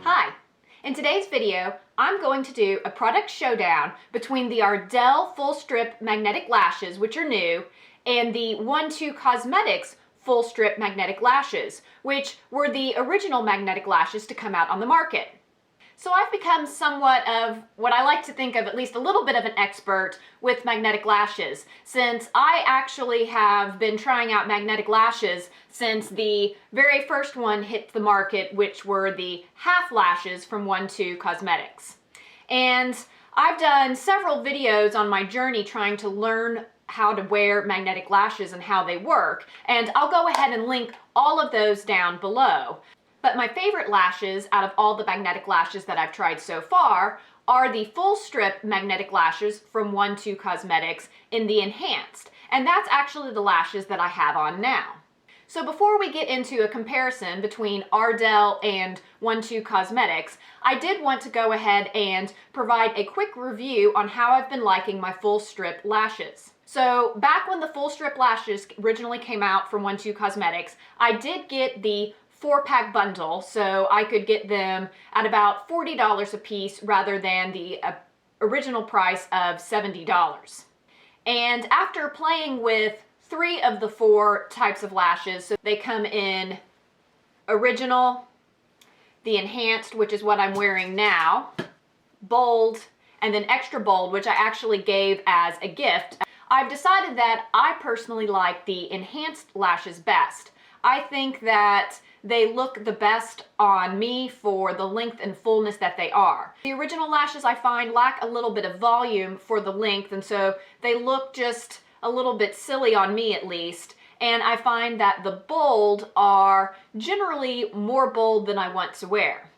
Hi! In today's video, I'm going to do a product showdown between the Ardell Full Strip Magnetic Lashes, which are new, and the 1-2 Cosmetics Full Strip Magnetic Lashes, which were the original magnetic lashes to come out on the market. So I've become somewhat of what I like to think of at least a little bit of an expert with magnetic lashes, since I actually have been trying out magnetic lashes since the very first one hit the market, which were the half lashes from 1-2 Cosmetics. And I've done several videos on my journey trying to learn how to wear magnetic lashes and how they work, and I'll go ahead and link all of those down below. But my favorite lashes out of all the magnetic lashes that I've tried so far are the full strip magnetic lashes from 1-2 Cosmetics in the enhanced. And that's actually the lashes that I have on now. So before we get into a comparison between Ardell and 1-2 Cosmetics, I did want to go ahead and provide a quick review on how I've been liking my full strip lashes. So back when the full strip lashes originally came out from 1-2 Cosmetics, I did get the 4-pack bundle, so I could get them at about $40 a piece rather than the original price of $70. And after playing with 3 of the 4 types of lashes, so they come in original, the enhanced, which is what I'm wearing now, bold, and then extra bold, which I actually gave as a gift, I've decided that I personally like the enhanced lashes best. I think that they look the best on me for the length and fullness that they are. The original lashes I find lack a little bit of volume for the length, and so they look just a little bit silly on me at least. And I find that the bold are generally more bold than I want to wear.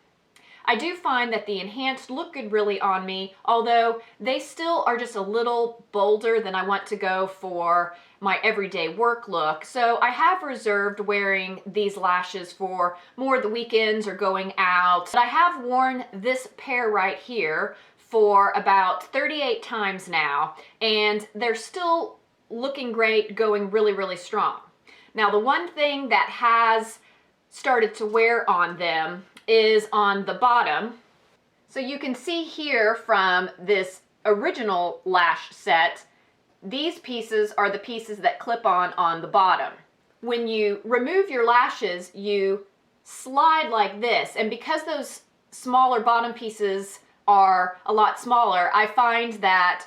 I do find that the enhanced look good really on me, although they still are just a little bolder than I want to go for my everyday work look. So I have reserved wearing these lashes for more of the weekends or going out. But I have worn this pair right here for about 38 times now, and they're still looking great, going really, really strong. Now, the one thing that has started to wear on them is on the bottom. So you can see here from this original lash set, these pieces are the pieces that clip on the bottom. When you remove your lashes, you slide like this, and because those smaller bottom pieces are a lot smaller, I find that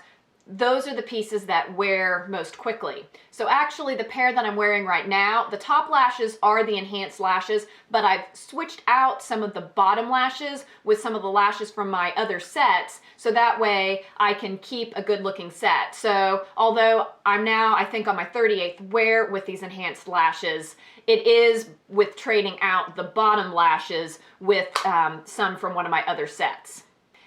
those are the pieces that wear most quickly. So actually the pair that I'm wearing right now, the top lashes are the enhanced lashes, but I've switched out some of the bottom lashes with some of the lashes from my other sets, so that way I can keep a good looking set. So although I'm now, I think, on my 38th wear with these enhanced lashes, it is with trading out the bottom lashes with some from one of my other sets.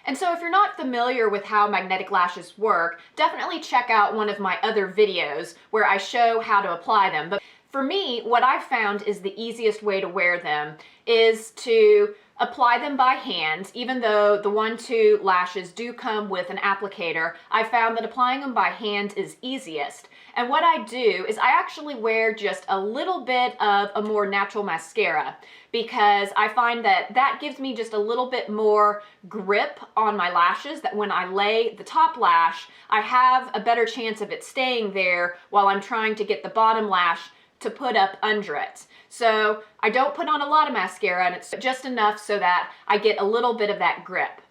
And so if you're not familiar with how magnetic lashes work, definitely check out one of my other videos where I show how to apply them. But for me, what I've found is the easiest way to wear them is to apply them by hand. Even though the 1-2 lashes do come with an applicator, I found that applying them by hand is easiest. And what I do is I actually wear just a little bit of a more natural mascara, because I find that that gives me just a little bit more grip on my lashes, that when I lay the top lash, I have a better chance of it staying there while I'm trying to get the bottom lash to put up under it. So I don't put on a lot of mascara, and it's just enough so that I get a little bit of that grip.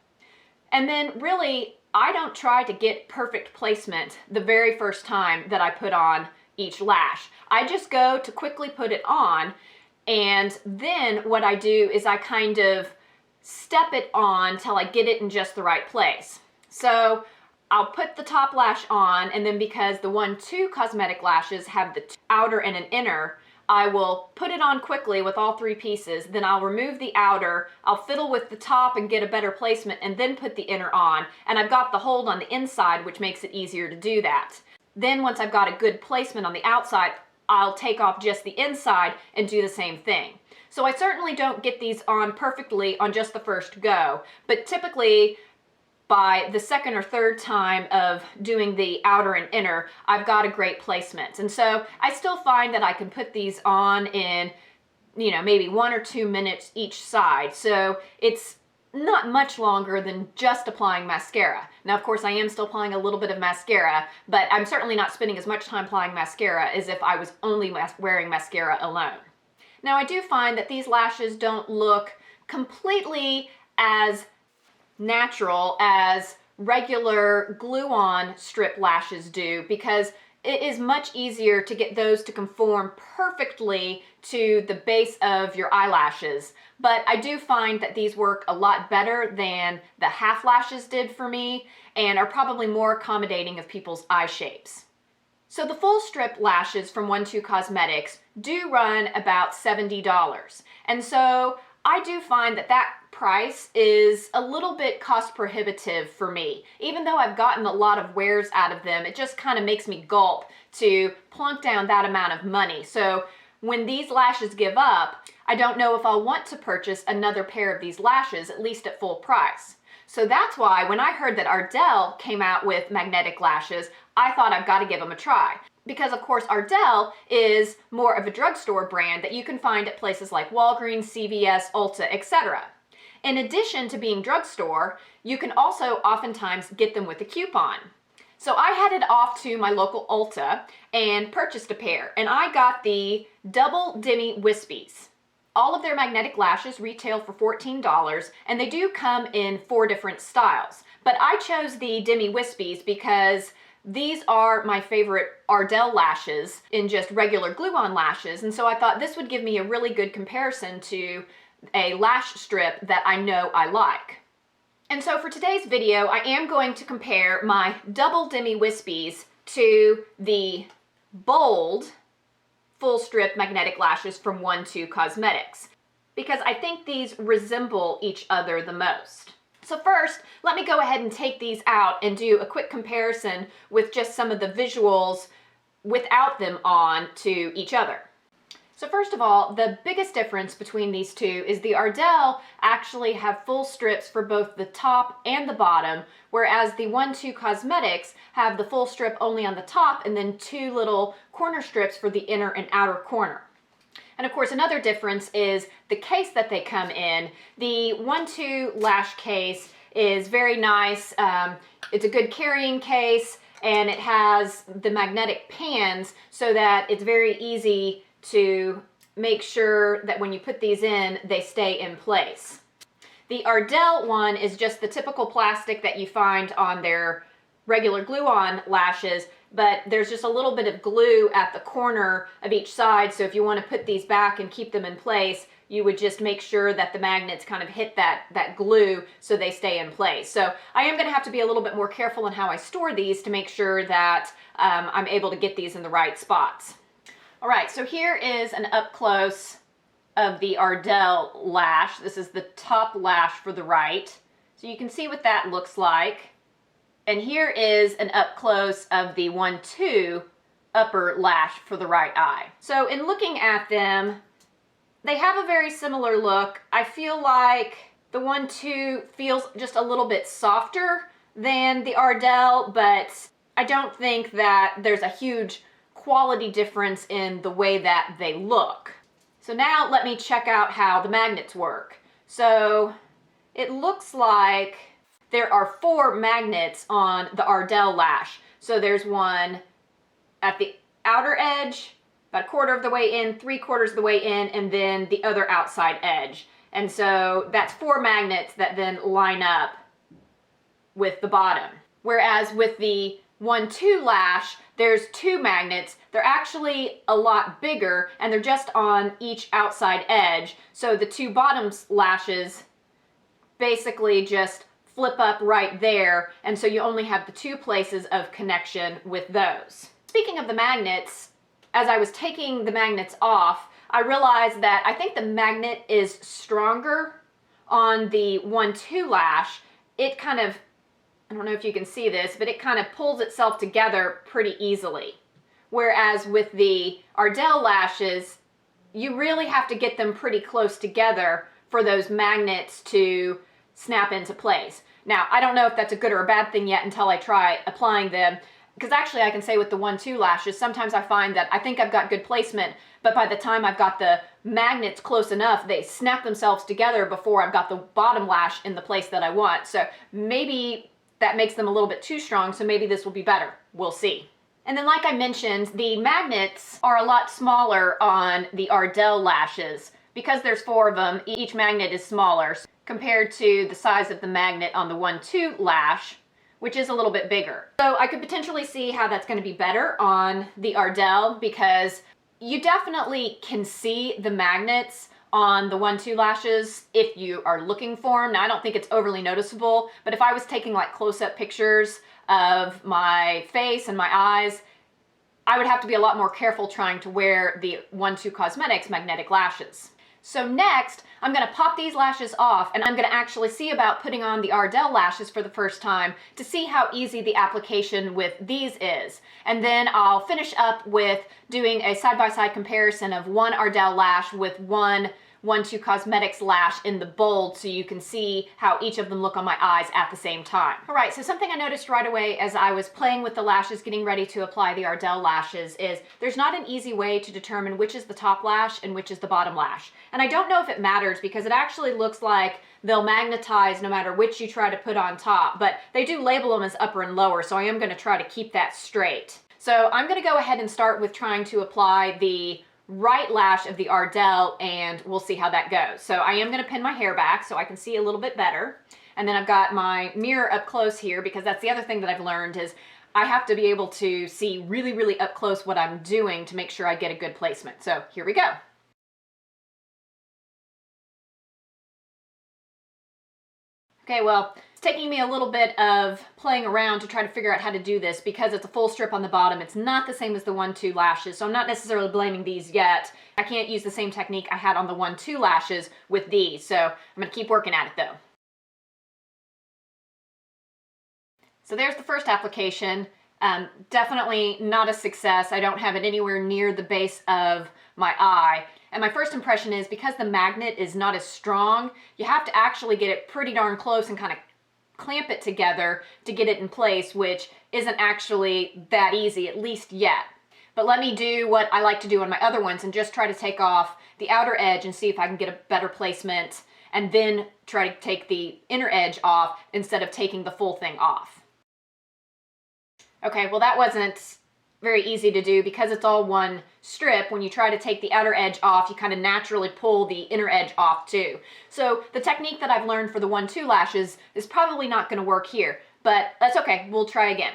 And then really, I don't try to get perfect placement the very first time that I put on each lash. I just go to quickly put it on, and then what I do is I kind of step it on till I get it in just the right place. So I'll put the top lash on, and then because the 1-2 Cosmetic lashes have the outer and an inner, I will put it on quickly with all 3 pieces, then I'll remove the outer, I'll fiddle with the top and get a better placement, and then put the inner on. And I've got the hold on the inside, which makes it easier to do that. Then once I've got a good placement on the outside, I'll take off just the inside and do the same thing. So I certainly don't get these on perfectly on just the first go, but typically by the second or third time of doing the outer and inner, I've got a great placement. And so I still find that I can put these on in, maybe 1 or 2 minutes each side. So it's not much longer than just applying mascara. Now, of course, I am still applying a little bit of mascara, but I'm certainly not spending as much time applying mascara as if I was only wearing mascara alone. Now, I do find that these lashes don't look completely as natural as regular glue-on strip lashes do, because it is much easier to get those to conform perfectly to the base of your eyelashes. But I do find that these work a lot better than the half lashes did for me and are probably more accommodating of people's eye shapes. So the full strip lashes from 1-2 Cosmetics do run about $70. And so I do find that that price is a little bit cost prohibitive for me. Even though I've gotten a lot of wears out of them, it just kind of makes me gulp to plunk down that amount of money. So when these lashes give up, I don't know if I'll want to purchase another pair of these lashes, at least at full price. So that's why when I heard that Ardell came out with magnetic lashes, I thought I've got to give them a try. Because of course Ardell is more of a drugstore brand that you can find at places like Walgreens, CVS, Ulta, etc. In addition to being drugstore, you can also oftentimes get them with a coupon. So I headed off to my local Ulta and purchased a pair, and I got the Double Demi Wispies. All of their magnetic lashes retail for $14, and they do come in 4 different styles. But I chose the Demi Wispies because these are my favorite Ardell lashes in just regular glue-on lashes, and so I thought this would give me a really good comparison to a lash strip that I know I like. And so for today's video, I am going to compare my Double Demi Wispies to the bold full strip magnetic lashes from 1-2 Cosmetics, because I think these resemble each other the most. So first, let me go ahead and take these out and do a quick comparison with just some of the visuals without them on to each other. So first of all, the biggest difference between these two is the Ardell actually have full strips for both the top and the bottom, whereas the 1-2 Cosmetics have the full strip only on the top and then 2 little corner strips for the inner and outer corner. And of course, another difference is the case that they come in. The 1-2 Lash case is very nice. It's a good carrying case, and it has the magnetic pans so that it's very easy to make sure that when you put these in, they stay in place. The Ardell one is just the typical plastic that you find on their regular glue-on lashes, but there's just a little bit of glue at the corner of each side, so if you want to put these back and keep them in place, you would just make sure that the magnets kind of hit that glue so they stay in place. So I am going to have to be a little bit more careful in how I store these to make sure that I'm able to get these in the right spots. All right, so here is an up close of the Ardell lash. This is the top lash for the right. So you can see what that looks like. And here is an up close of the 1-2 upper lash for the right eye. So in looking at them, they have a very similar look. I feel like the 1-2 feels just a little bit softer than the Ardell, but I don't think that there's a huge quality difference in the way that they look. So now let me check out how the magnets work. So it looks like there are 4 magnets on the Ardell lash. So there's one at the outer edge, about 1/4 of the way in, 3/4 of the way in, and then the other outside edge. And so that's 4 magnets that then line up with the bottom. Whereas with the 1-2 lash, there's 2 magnets. They're actually a lot bigger, and they're just on each outside edge. So the 2 bottom lashes basically just flip up right there, and so you only have the 2 places of connection with those. Speaking of the magnets, as I was taking the magnets off, I realized that I think the magnet is stronger on the 1-2 lash. It kind of, I don't know if you can see this, but it kind of pulls itself together pretty easily. Whereas with the Ardell lashes, you really have to get them pretty close together for those magnets to snap into place. Now, I don't know if that's a good or a bad thing yet until I try applying them, because actually I can say with the 1-2 lashes, sometimes I find that I think I've got good placement, but by the time I've got the magnets close enough, they snap themselves together before I've got the bottom lash in the place that I want. So maybe that makes them a little bit too strong, so maybe this will be better. We'll see. And then like I mentioned, the magnets are a lot smaller on the Ardell lashes. Because there's 4 of them, each magnet is smaller compared to the size of the magnet on the 1-2 lash, which is a little bit bigger. So I could potentially see how that's going to be better on the Ardell, because you definitely can see the magnets on the 1-2 lashes if you are looking for them. Now, I don't think it's overly noticeable, but if I was taking like close-up pictures of my face and my eyes, I would have to be a lot more careful trying to wear the 1-2 Cosmetics magnetic lashes. So next, I'm going to pop these lashes off, and I'm going to actually see about putting on the Ardell lashes for the first time to see how easy the application with these is. And then I'll finish up with doing a side-by-side comparison of one Ardell lash with one 1-2 Cosmetics lash in the bold, so you can see how each of them look on my eyes at the same time. All right, so something I noticed right away as I was playing with the lashes, getting ready to apply the Ardell lashes, is there's not an easy way to determine which is the top lash and which is the bottom lash. And I don't know if it matters, because it actually looks like they'll magnetize no matter which you try to put on top, but they do label them as upper and lower, so I am going to try to keep that straight. So I'm going to go ahead and start with trying to apply the right lash of the Ardell, and we'll see how that goes. So I am going to pin my hair back so I can see a little bit better. And then I've got my mirror up close here, because that's the other thing that I've learned is I have to be able to see really, really up close what I'm doing to make sure I get a good placement. So here we go. Okay, well, it's taking me a little bit of playing around to try to figure out how to do this, because it's a full strip on the bottom. It's not the same as the 1-2 lashes, so I'm not necessarily blaming these yet. I can't use the same technique I had on the 1-2 lashes with these, so I'm going to keep working at it though. So there's the first application. Definitely not a success. I don't have it anywhere near the base of my eye. And my first impression is, because the magnet is not as strong, you have to actually get it pretty darn close and kind of clamp it together to get it in place, which isn't actually that easy, at least yet. But let me do what I like to do on my other ones and just try to take off the outer edge and see if I can get a better placement, and then try to take the inner edge off instead of taking the full thing off. Okay, well that wasn't very easy to do, because it's all one strip. When you try to take the outer edge off, you kind of naturally pull the inner edge off too. So the technique that I've learned for the 1-2 lashes is probably not going to work here, but that's okay. We'll try again.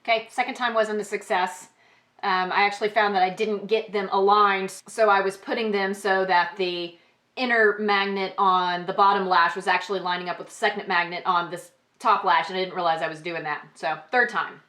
Okay, second time wasn't a success. I actually found that I didn't get them aligned, so I was putting them so that the inner magnet on the bottom lash was actually lining up with the second magnet on this top lash, and I didn't realize I was doing that. So third time.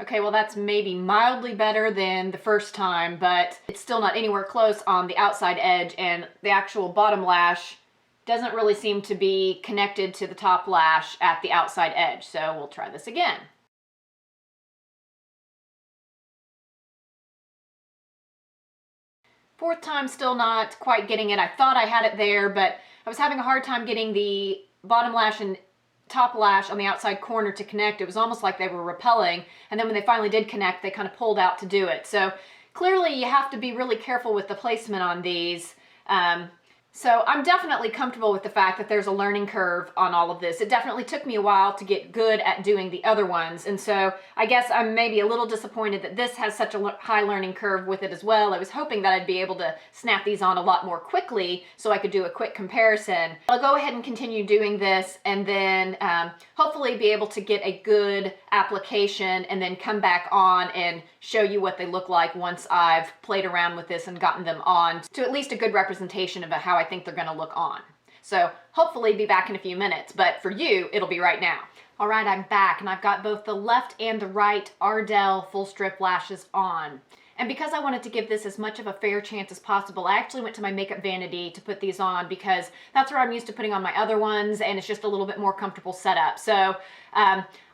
Okay, well that's maybe mildly better than the first time, but it's still not anywhere close on the outside edge, and the actual bottom lash doesn't really seem to be connected to the top lash at the outside edge. So we'll try this again. Fourth time, still not quite getting it. I thought I had it there, but I was having a hard time getting the bottom lash and top lash on the outside corner to connect. It was almost like they were repelling, and then when they finally did connect, they kind of pulled out to do it. So clearly you have to be really careful with the placement on these. So I'm definitely comfortable with the fact that there's a learning curve on all of this. It definitely took me a while to get good at doing the other ones, and so I guess I'm maybe a little disappointed that this has such a high learning curve with it as well. I was hoping that I'd be able to snap these on a lot more quickly so I could do a quick comparison. I'll go ahead and continue doing this, and then hopefully be able to get a good application and then come back on and show you what they look like once I've played around with this and gotten them on to at least a good representation of how I think they're going to look on. So hopefully be back in a few minutes, but for you, it'll be right now. All right, I'm back, and I've got both the left and the right Ardell full strip lashes on. And because I wanted to give this as much of a fair chance as possible, I actually went to my makeup vanity to put these on because that's where I'm used to putting on my other ones, and it's just a little bit more comfortable setup. So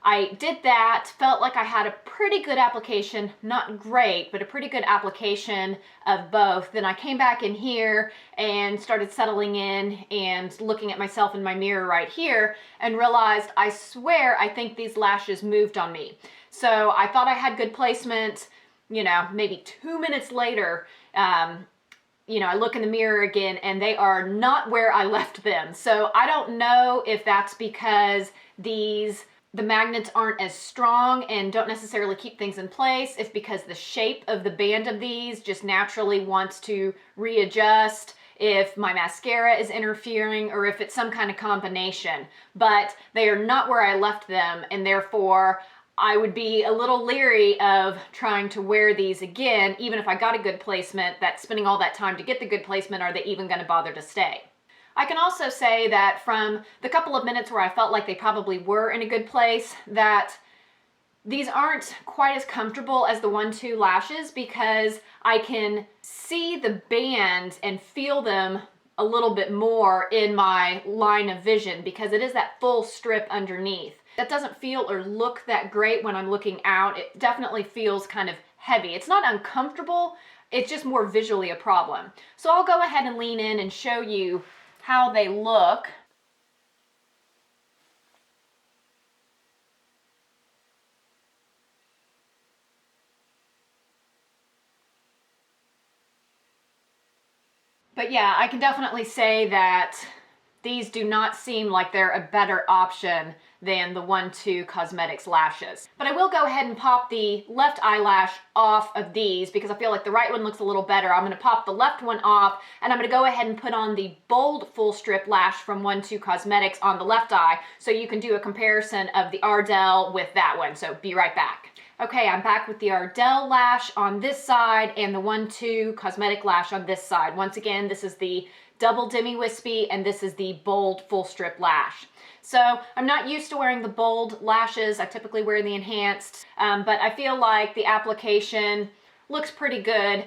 I did that, felt like I had a pretty good application, not great, but a pretty good application of both. Then I came back in here and started settling in and looking at myself in my mirror right here and realized, I swear, I think these lashes moved on me. So I thought I had good placement. You know, maybe 2 minutes later, you know, I look in the mirror again and they are not where I left them. So I don't know if that's because the magnets aren't as strong and don't necessarily keep things in place, if because the shape of the band of these just naturally wants to readjust, if my mascara is interfering, or if it's some kind of combination. But they are not where I left them, and therefore I would be a little leery of trying to wear these again, even if I got a good placement, that spending all that time to get the good placement, are they even going to bother to stay? I can also say that from the couple of minutes where I felt like they probably were in a good place, that these aren't quite as comfortable as the 1-2 lashes, because I can see the band and feel them a little bit more in my line of vision, because it is that full strip underneath. That doesn't feel or look that great when I'm looking out. It definitely feels kind of heavy. It's not uncomfortable, it's just more visually a problem. So I'll go ahead and lean in and show you how they look. But yeah, I can definitely say that these do not seem like they're a better option than the 1-2 Cosmetics lashes. But I will go ahead and pop the left eyelash off of these because I feel like the right one looks a little better. I'm gonna pop the left one off, and I'm gonna go ahead and put on the bold full strip lash from 1-2 Cosmetics on the left eye, so you can do a comparison of the Ardell with that one. So be right back. Okay, I'm back with the Ardell lash on this side and the 1-2 Cosmetic lash on this side. Once again, this is the Double Demi Wispy, and this is the bold full strip lash. So I'm not used to wearing the bold lashes. I typically wear the enhanced, but I feel like the application looks pretty good.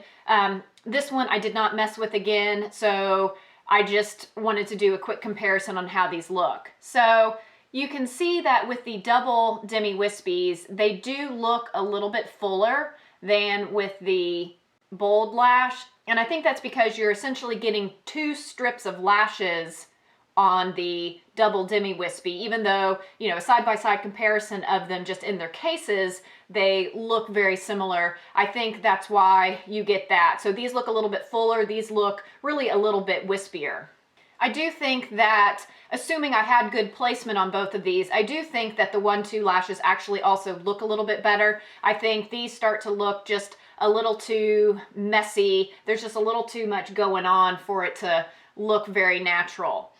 This one I did not mess with again, so I just wanted to do a quick comparison on how these look. So you can see that with the Double Demi Wispies, they do look a little bit fuller than with the bold lash. And I think that's because you're essentially getting 2 strips of lashes on the Double Demi Wispy, even though, you know, a side-by-side comparison of them just in their cases, they look very similar. I think that's why you get that. So these look a little bit fuller, these look really a little bit wispier. I do think that, assuming I had good placement on both of these, I do think that the 1-2 lashes actually also look a little bit better. I think these start to look just a little too messy. There's just a little too much going on for it to look very natural.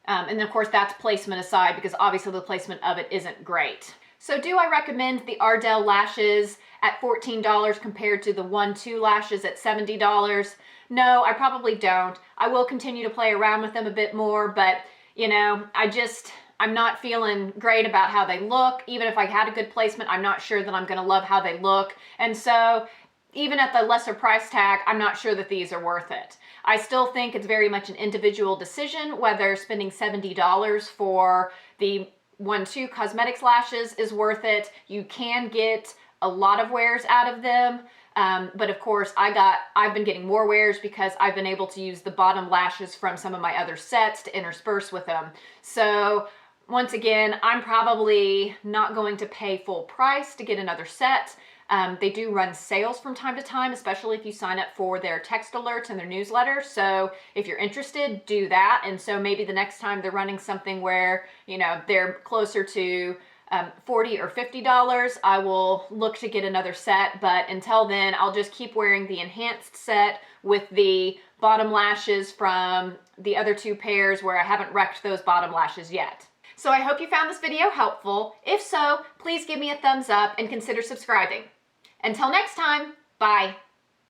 And of course that's placement aside, because obviously the placement of it isn't great. So do I recommend the Ardell lashes at $14 compared to the 1-2 lashes at $70? No, I probably don't. I will continue to play around with them a bit more, but you know, I'm not feeling great about how they look. Even if I had a good placement, I'm not sure that I'm gonna love how they look. And so even at the lesser price tag, I'm not sure that these are worth it. I still think it's very much an individual decision whether spending $70 for the 1-2 Cosmetics lashes is worth it. You can get a lot of wears out of them, but of course I've been getting more wears because I've been able to use the bottom lashes from some of my other sets to intersperse with them. So once again, I'm probably not going to pay full price to get another set. They do run sales from time to time, especially if you sign up for their text alerts and their newsletter. So if you're interested, do that. And so maybe the next time they're running something where, you know, they're closer to $40 or $50, I will look to get another set. But until then, I'll just keep wearing the enhanced set with the bottom lashes from the other 2 pairs where I haven't wrecked those bottom lashes yet. So I hope you found this video helpful. If so, please give me a thumbs up and consider subscribing. Until next time, bye.